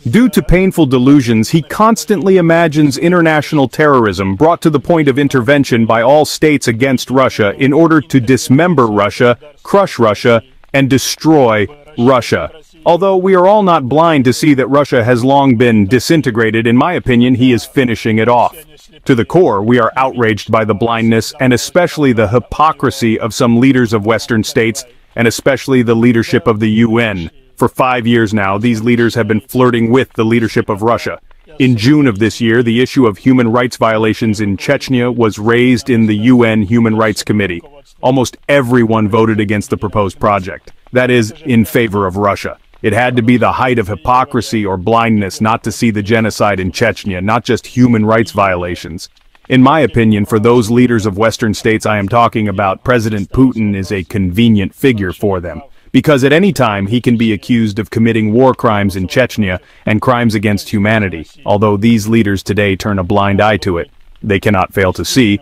Due to painful delusions, he constantly imagines international terrorism brought to the point of intervention by all states against Russia in order to dismember Russia, crush Russia, and destroy Russia. Although we are all not blind to see that Russia has long been disintegrated, in my opinion, he is finishing it off. To the core, we are outraged by the blindness and especially the hypocrisy of some leaders of Western states, and especially the leadership of the UN. For 5 years now, these leaders have been flirting with the leadership of Russia. In June of this year, the issue of human rights violations in Chechnya was raised in the UN Human Rights Committee. Almost everyone voted against the proposed project. That is, in favor of Russia. It had to be the height of hypocrisy or blindness not to see the genocide in Chechnya, not just human rights violations. In my opinion, for those leaders of Western states I am talking about, President Putin is a convenient figure for them. Because at any time he can be accused of committing war crimes in Chechnya and crimes against humanity. Although these leaders today turn a blind eye to it, they cannot fail to see,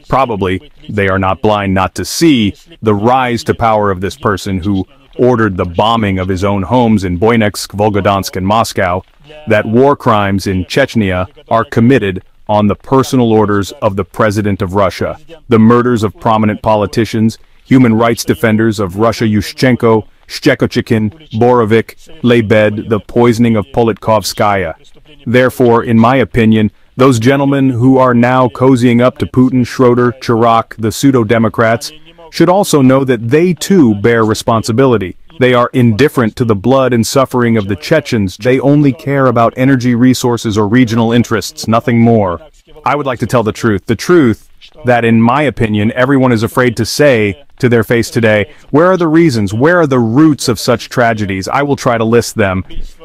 probably they are not blind not to see, the rise to power of this person who ordered the bombing of his own homes in Boynetsk, Volgodonsk, and Moscow, that war crimes in Chechnya are committed on the personal orders of the President of Russia. The murders of prominent politicians, human rights defenders of Russia Yushchenko, Shchekochikin, Borovik, Lebed, the poisoning of Politkovskaya. Therefore, in my opinion, those gentlemen who are now cozying up to Putin, Schroeder, Chirac, the pseudo-democrats, should also know that they too bear responsibility. They are indifferent to the blood and suffering of the Chechens. They only care about energy resources or regional interests, nothing more. I would like to tell the truth that in my opinion everyone is afraid to say to their face today. Where are the reasons? Where are the roots of such tragedies? I will try to list them.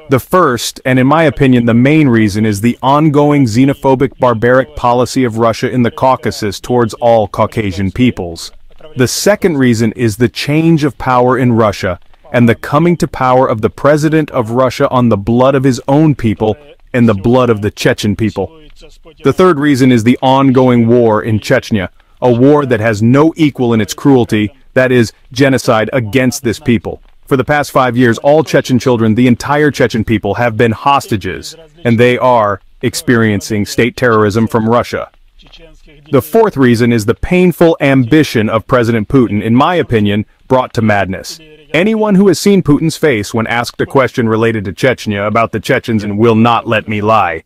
The first, and in my opinion the main reason, is the ongoing xenophobic barbaric policy of Russia in the Caucasus towards all Caucasian peoples. The second reason is the change of power in Russia and the coming to power of the President of Russia on the blood of his own people and the blood of the Chechen people. The third reason is the ongoing war in Chechnya, a war that has no equal in its cruelty, that is, genocide against this people. For the past 5 years, all Chechen children, the entire Chechen people, have been hostages, and they are experiencing state terrorism from Russia. The fourth reason is the painful ambition of President Putin, in my opinion, brought to madness. Anyone who has seen Putin's face when asked a question related to Chechnya about the Chechens and will not let me lie.